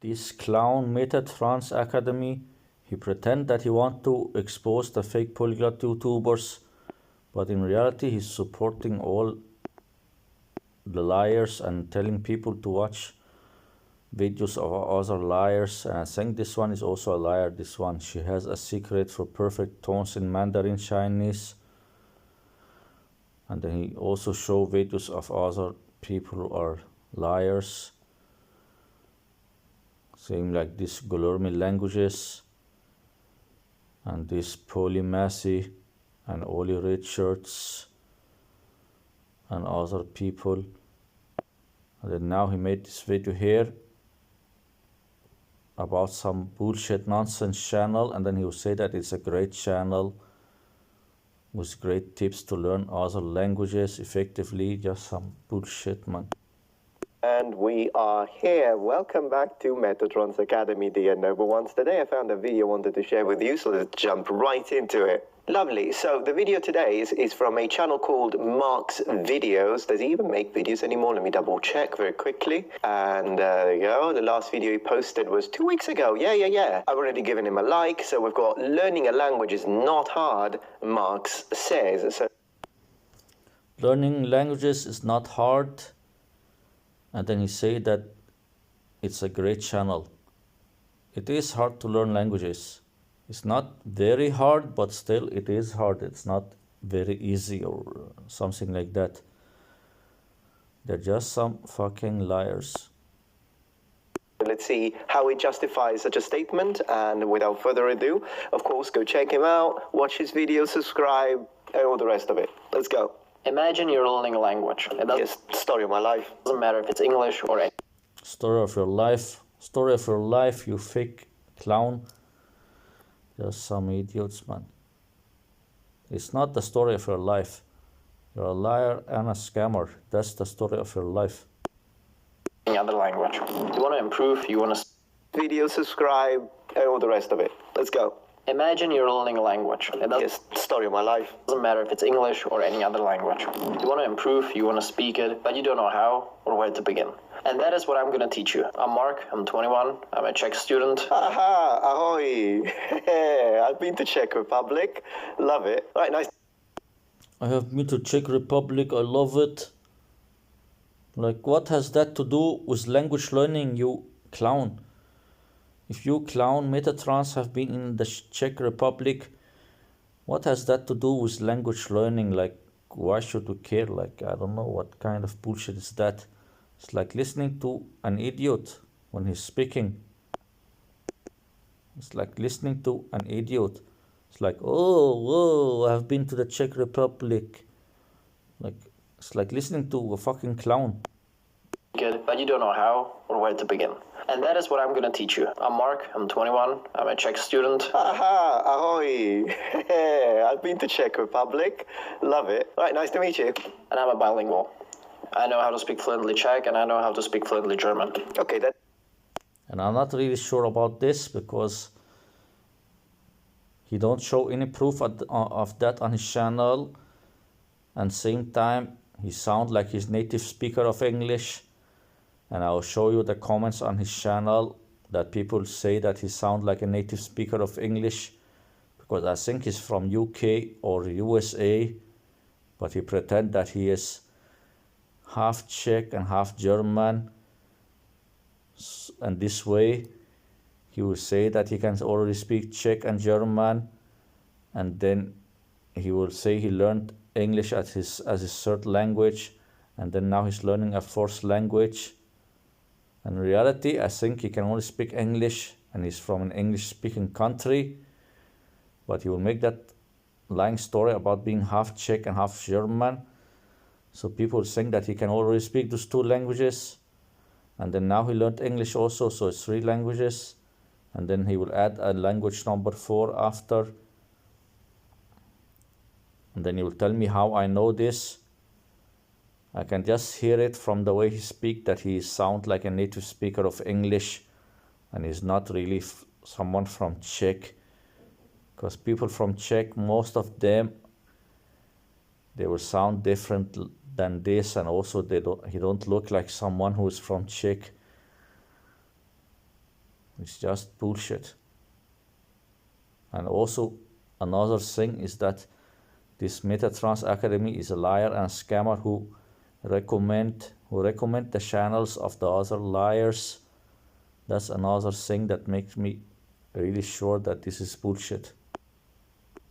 This clown Metatrans Academy, he pretend that he want to expose the fake polyglot YouTubers, but in reality he's supporting all the liars and telling people to watch videos of other liars. And I think this one is also a liar. This one, she has a secret for perfect tones in Mandarin Chinese. And then he also show videos of other people who are liars, saying like this Gulurmi languages and this Polymacy and Oli Richards and other people. And then now he made this video here about some bullshit nonsense channel, and then he will say that it's a great channel with great tips to learn other languages effectively. Just some bullshit, man. And we are here. Welcome back to Metatron's Academy, dear noble ones. Today I found a video I wanted to share with you, so let's jump right into it. Lovely. So the video today is from a channel called Mark's Videos. Does he even make videos anymore? Let me double check very quickly. And there you go. The last video he posted was 2 weeks ago. Yeah. I've already given him a like. So we've got learning a language is not hard, Marx says. So Learning languages is not hard. And then he say that it's a great channel. It is hard to learn languages. It's not very hard, but still it is hard. It's not very easy or something like that. They're just some fucking liars. let's see how he justifies such a statement. And without further ado, of course, go check him out, watch his videos, subscribe, and all the rest of it. Let's go. Imagine you're learning a language. Yes, story of my life. Doesn't matter if it's English or any. Story of your life. Story of your life, you fake clown. Just some idiots, man. It's not the story of your life. You're a liar and a scammer. That's the story of your life. Any other language. You want to improve, you want to... Video, subscribe, and all the rest of it. Let's go. Imagine you're learning a language. Yes, story of my life. Doesn't matter if it's English or any other language. You want to improve, you want to speak it, but you don't know how or where to begin. And that is what I'm going to teach you. I'm Mark, I'm 21, I'm a Czech student. Aha, ahoy. I've been to Czech Republic. Love it. All right, nice. I have been to Czech Republic. I love it. Like, what has that to do with language learning, you clown? If you clown Metatrans have been in the Czech Republic, what has that to do with language learning? Like, why should we care? Like, I don't know what kind of bullshit is that. It's like listening to an idiot when he's speaking. It's like listening to an idiot. It's like, oh, I've been to the Czech Republic. Like, it's like listening to a fucking clown. Good, but you don't know how or where to begin. And that is what I'm going to teach you. I'm Mark, I'm 21, I'm a Czech student. Aha, ahoy. I've been to Czech Republic. Love it. All right, nice to meet you. And I'm a bilingual. I know how to speak fluently Czech and I know how to speak fluently German. Okay, that. And I'm not really sure about this because he don't show any proof of that on his channel. And same time, he sound like he's native speaker of English. And I'll show you the comments on his channel that people say that he sound like a native speaker of English, because I think he's from UK or USA, but he pretend that he is half Czech and half German. And this way, he will say that he can already speak Czech and German, and then he will say he learned English as his third language, and then now he's learning a fourth language. In reality, I think he can only speak English, and he's from an English-speaking country, but he will make that lying story about being half Czech and half German. So people think that he can already speak those two languages, and then now he learned English also, so it's 3 languages, and then he will add a language number 4 after. And then he will tell me how I know this. I can just hear it from the way he speaks that he sounds like a native speaker of English, and he's not really someone from Czech, because people from Czech, most of them, they will sound different than this, and also he don't look like someone who is from Czech. It's just bullshit. And also another thing is that this Metatrans Academy is a liar and scammer who recommend the channels of the other liars. That's another thing that makes me really sure that this is bullshit.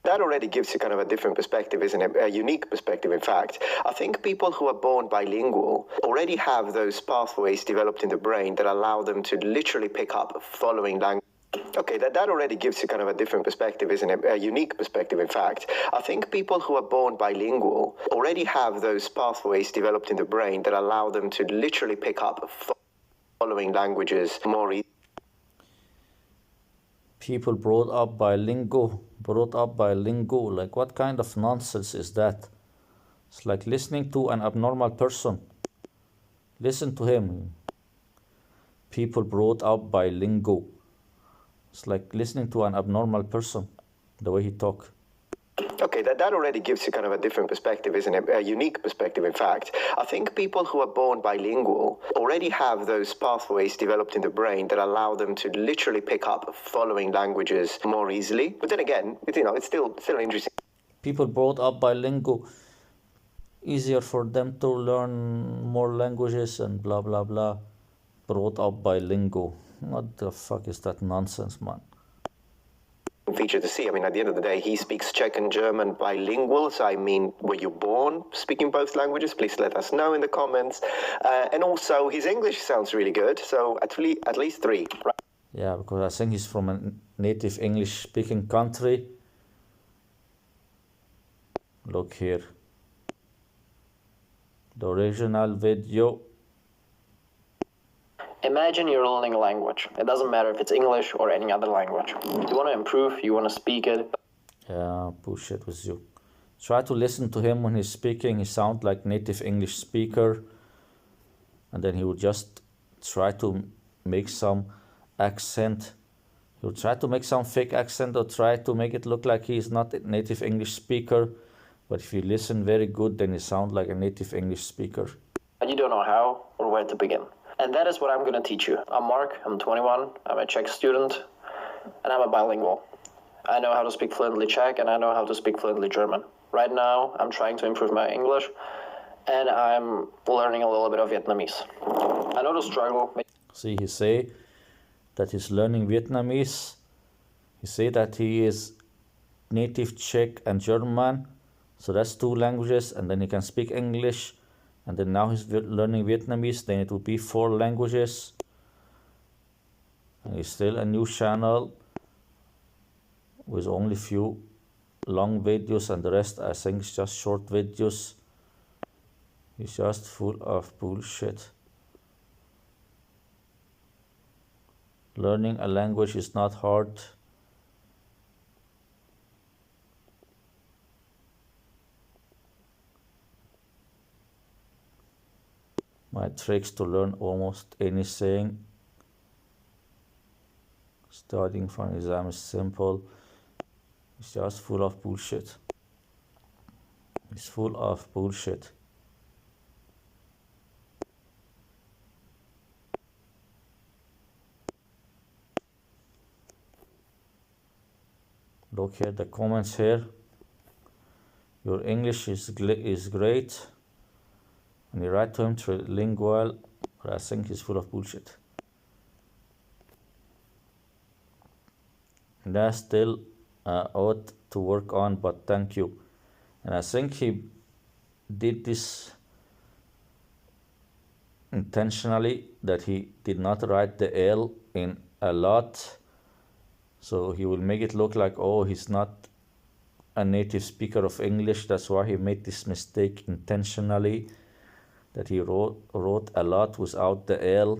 That already gives you kind of a different perspective, isn't it? A unique perspective, in fact. I think people who are born bilingual already have those pathways developed in the brain that allow them to literally pick up following language. Okay, that already gives you kind of a different perspective, isn't it? A unique perspective, in fact. I think people who are born bilingual already have those pathways developed in the brain that allow them to literally pick up following languages more easily. People brought up bilingual, like what kind of nonsense is that? It's like listening to an abnormal person. Listen to him. People brought up bilingual. It's like listening to an abnormal person, the way he talk. Okay, that already gives you kind of a different perspective, isn't it? A unique perspective, in fact. I think people who are born bilingual already have those pathways developed in the brain that allow them to literally pick up following languages more easily. But then again, it's still interesting. People brought up bilingual, easier for them to learn more languages and blah blah blah. Brought up bilingual. What the fuck is that nonsense, man? Feature to see. I mean, at the end of the day, he speaks Czech and German bilingual. So, I mean, were you born speaking both languages? Please let us know in the comments. And also, his English sounds really good. So, at least 3. Right? Yeah, because I think he's from a native English-speaking country. Look here. The original video. Imagine you're learning a language. It doesn't matter if it's English or any other language. You want to improve, you want to speak it. Yeah, bullshit with you. Try to listen to him when he's speaking. He sounds like native English speaker. And then he would just try to make some accent. He would try to make some fake accent or try to make it look like he's not a native English speaker. But if you listen very good, then he sounds like a native English speaker. And you don't know how or where to begin. And that is what I'm going to teach you. I'm Mark, I'm 21, I'm a Czech student, and I'm a bilingual. I know how to speak fluently Czech, and I know how to speak fluently German. Right now, I'm trying to improve my English, and I'm learning a little bit of Vietnamese. I know the struggle. See, he say that he's learning Vietnamese. He say that he is native Czech and German, so that's 2 languages, and then he can speak English. And then now he's learning Vietnamese, then it will be 4 languages. And it's still a new channel with only few long videos, and the rest I think is just short videos. He's just full of bullshit. Learning a language is not hard. My tricks to learn almost anything. Studying for an exam is simple. It's just full of bullshit. It's full of bullshit. Look here, the comments here. Your English is great. And you write to him trilingual, but I think he's full of bullshit. And that's still out to work on, but thank you. And I think he did this intentionally, that he did not write the L in a lot. So he will make it look like, oh, he's not a native speaker of English. That's why he made this mistake intentionally. That he wrote a lot without the L.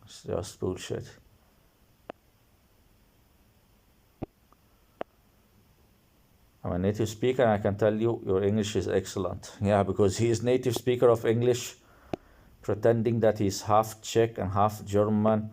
It's just bullshit. I'm a native speaker, and I can tell you your English is excellent. Yeah, because he is native speaker of English, pretending that he's half Czech and half German.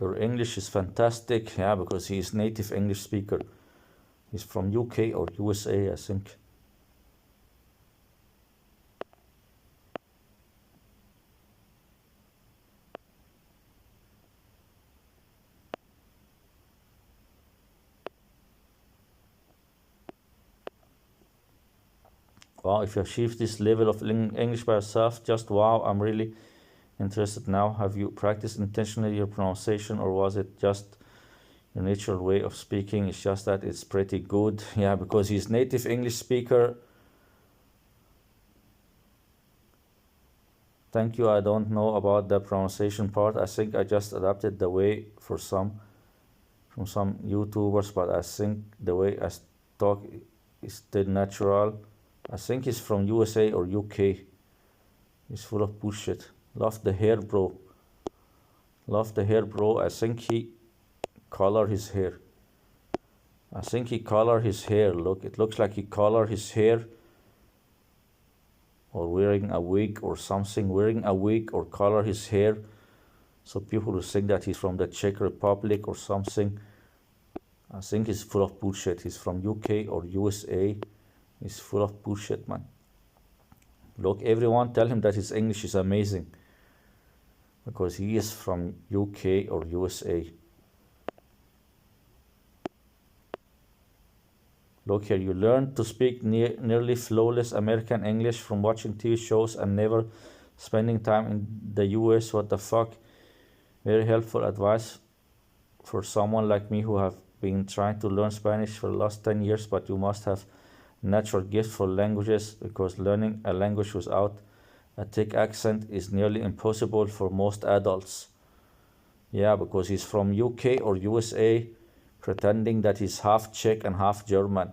Your English is fantastic. Yeah, because he is native English speaker. He's from UK or USA, I think. Wow, if you achieve this level of English by yourself, just wow, I'm really interested now. Have you practiced intentionally your pronunciation, or was it just your natural way of speaking? It's just that it's pretty good. Yeah, because he's native English speaker. Thank you. I don't know about the pronunciation part. I think I just adapted the way from some YouTubers, but I think the way I talk is still natural. I think he's from USA or UK. He's full of bullshit. Love the hair, bro. Love the hair, bro. I think he color his hair. I think he color his hair. Look, it looks like he color his hair, or wearing a wig or something. Wearing a wig or color his hair, so people will think that he's from the Czech Republic or something. I think he's full of bullshit. He's from UK or USA. He's full of bullshit, man. Look, everyone tell him that his English is amazing, because he is from UK or USA. Look here, you learn to speak nearly flawless American English from watching TV shows and never spending time in the US. What the fuck? Very helpful advice for someone like me who have been trying to learn Spanish for the last 10 years, but you must have natural gift for languages, because learning a language without a thick accent is nearly impossible for most adults. Yeah, because he's from UK or USA, pretending that he's half Czech and half German.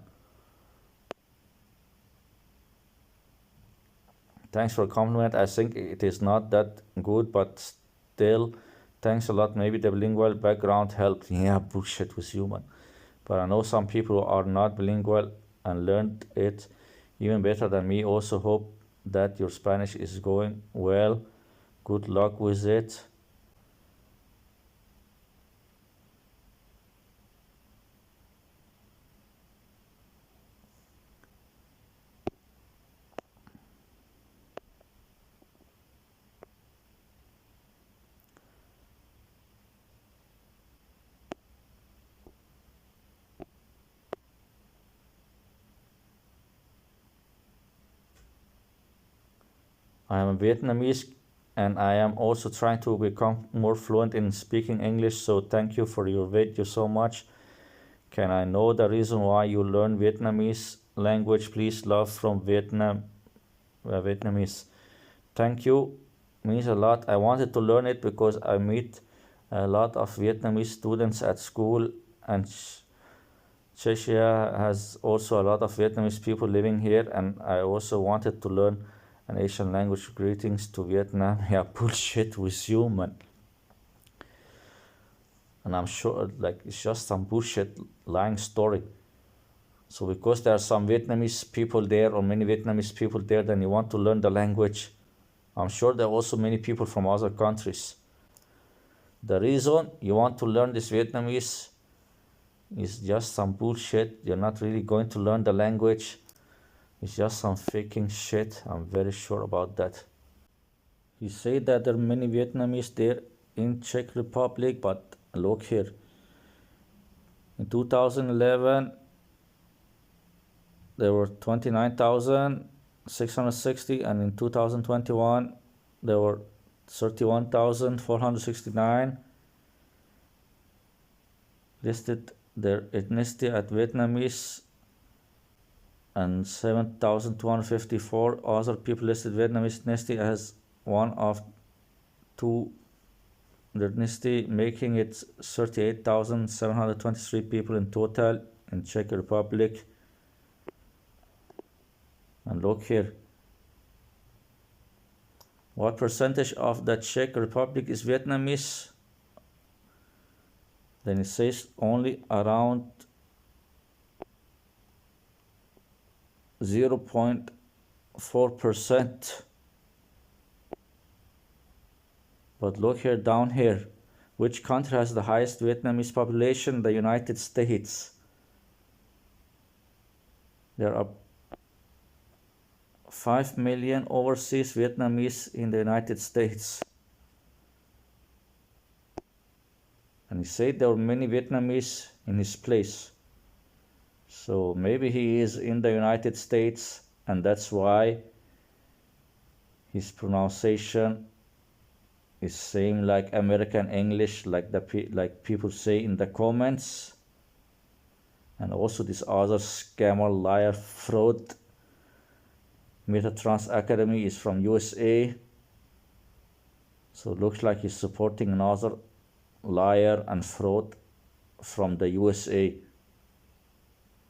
Thanks for a compliment. I think it is not that good, but still, thanks a lot. Maybe the bilingual background helped. Yeah, bullshit with you, man. But I know some people who are not bilingual and learned it even better than me. Also hope that your Spanish is going well. Good luck with it. I am Vietnamese, and I am also trying to become more fluent in speaking English, so thank you for your video so much. Can I know the reason why you learn Vietnamese language, please? Love from Vietnam. Vietnamese. Thank you, means a lot. I wanted to learn it because I meet a lot of Vietnamese students at school, and Czechia has also a lot of Vietnamese people living here, and I also wanted to learn an Asian language. Greetings to Vietnam. Yeah, bullshit with you, man. And I'm sure, like, it's just some bullshit lying story. So because there are some Vietnamese people there, or many Vietnamese people there, then you want to learn the language. I'm sure there are also many people from other countries. The reason you want to learn this Vietnamese is just some bullshit. You're not really going to learn the language. It's just some faking shit. I'm very sure about that. He said that there are many Vietnamese there in Czech Republic, but look here. In 2011, there were 29,660, and in 2021, there were 31,469 listed their ethnicity at Vietnamese, and 7,254 other people listed Vietnamese ethnicity as one of two ethnicity, making it 38,723 people in total in Czech Republic. And look here, what percentage of the Czech Republic is Vietnamese? Then it says only around 0.4%. But look here, down here, Which country has the highest Vietnamese population? The United States. There are 5 million overseas Vietnamese in the United States. And he said there were many Vietnamese in his place. So maybe he is in the United States, and that's why his pronunciation is same like American English, like people say in the comments. And also this other scammer, liar, fraud, Metatrans Academy, is from USA. So it looks like he's supporting another liar and fraud from the USA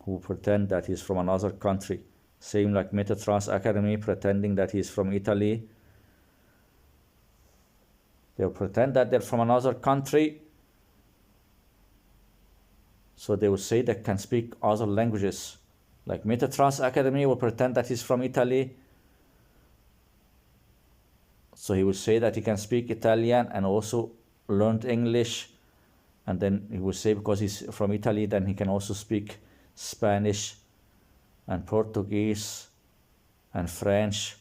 who pretend that he's from another country. Same like Metatrans Academy pretending that he's from Italy. They'll pretend that they're from another country, so they will say they can speak other languages. Like Metatrans Academy will pretend that he's from Italy, so he will say that he can speak Italian and also learned English, and then he will say because he's from Italy, then he can also speak Spanish and Portuguese and French.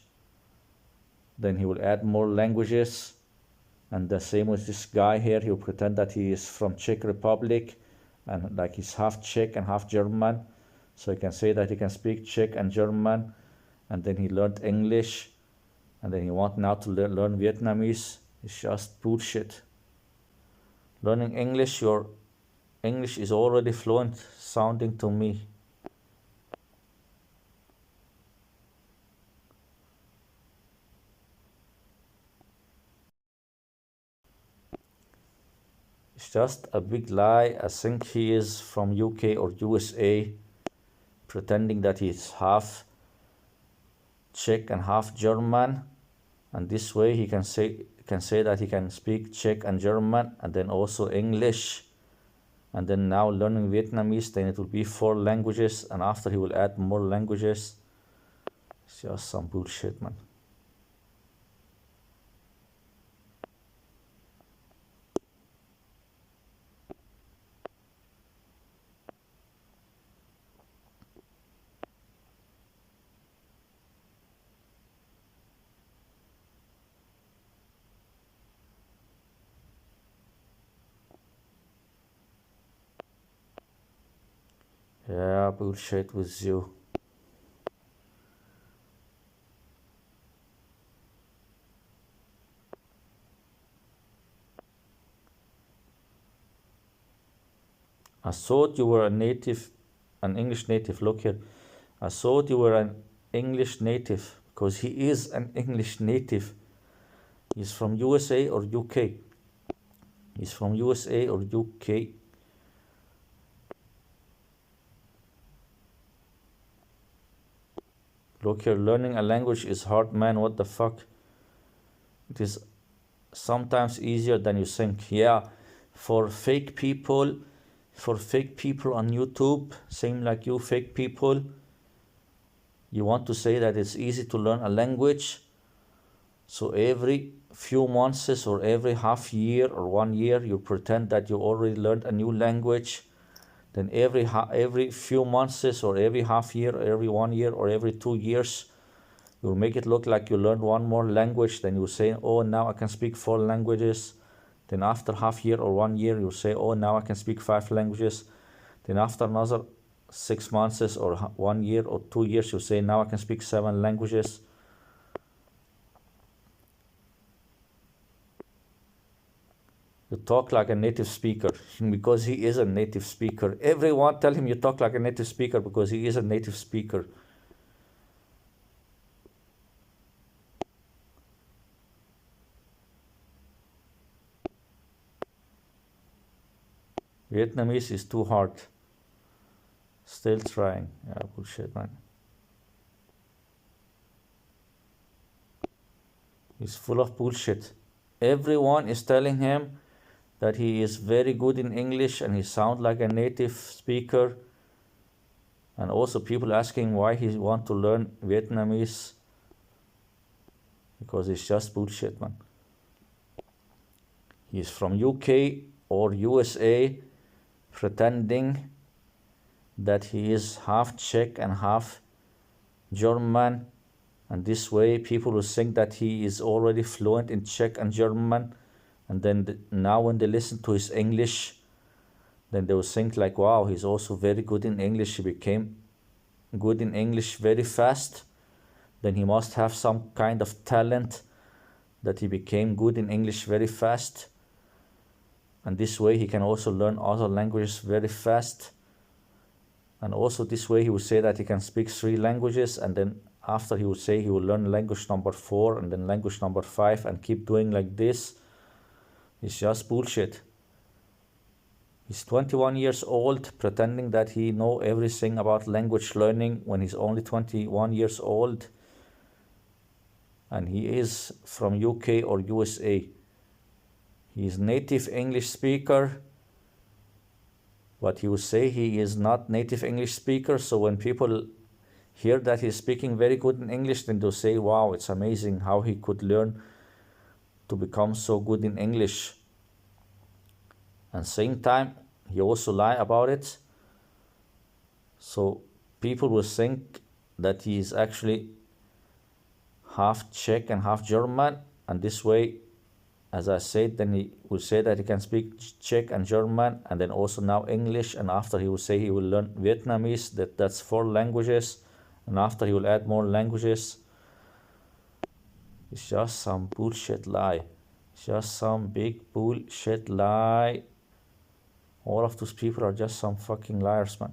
Then he will add more languages. And the same with this guy here, he'll pretend that he is from Czech Republic and like he's half Czech and half German. So he can say that he can speak Czech and German, and then he learned English, and then he wants now to learn Vietnamese. It's just bullshit. Learning English, your English is already fluent sounding to me. It's just a big lie. I think he is from UK or USA, pretending that he's half Czech and half German, and this way he can say that he can speak Czech and German and then also English, and then now learning Vietnamese, then it will be 4 languages, and after he will add more languages. It's just some bullshit, man. Yeah, bullshit with you. I thought you were an English native. Look here. I thought you were an English native, because he is an English native. He's from USA or UK. He's from USA or UK. Look here, learning a language is hard, man. What the fuck? It is sometimes easier than you think. Yeah, for fake people on YouTube, same like you fake people, you want to say that it's easy to learn a language. So every few months or every half year or 1 year, you pretend that you already learned a new language. Then every few months or every half year, or every 1 year or every 2 years, you'll make it look like you learned one more language. Then you say, oh, now I can speak 4 languages. Then after half year or 1 year, you'll say, oh, now I can speak 5 languages. Then after another 6 months or 1 year or 2 years, you'll say, now I can speak 7 languages. You talk like a native speaker, because he is a native speaker. Everyone tell him you talk like a native speaker, because he is a native speaker. Vietnamese is too hard. Still trying. Yeah, bullshit, man. He's full of bullshit. Everyone is telling him that he is very good in English and he sounds like a native speaker. And also people asking why he want to learn Vietnamese, because it's just bullshit, man. He's from UK or USA, pretending that he is half Czech and half German, and this way people will think that he is already fluent in Czech and German, and then now when they listen to his English, then they will think like, wow, he's also very good in English, he became good in English very fast, then he must have some kind of talent that he became good in English very fast, and this way he can also learn other languages very fast. And also this way he would say that he can speak 3 languages, and then after he would say he will learn language number 4 and then language number 5 and keep doing like this. It's just bullshit. He's 21 years old, pretending that he know everything about language learning when he's only 21 years old, and he is from UK or USA. He is native English speaker, but he would say he is not native English speaker. So when people hear that he's speaking very good in English, then they'll say, wow, it's amazing how he could learn to become so good in English. And same time, he also lie about it. So people will think that he is actually half Czech and half German, and this way, as I said, then he will say that he can speak Czech and German, and then also now English, and after he will say he will learn Vietnamese, that's 4 languages, and after he will add more languages. It's just some bullshit lie. It's just some big bullshit lie. All of those people are just some fucking liars, man.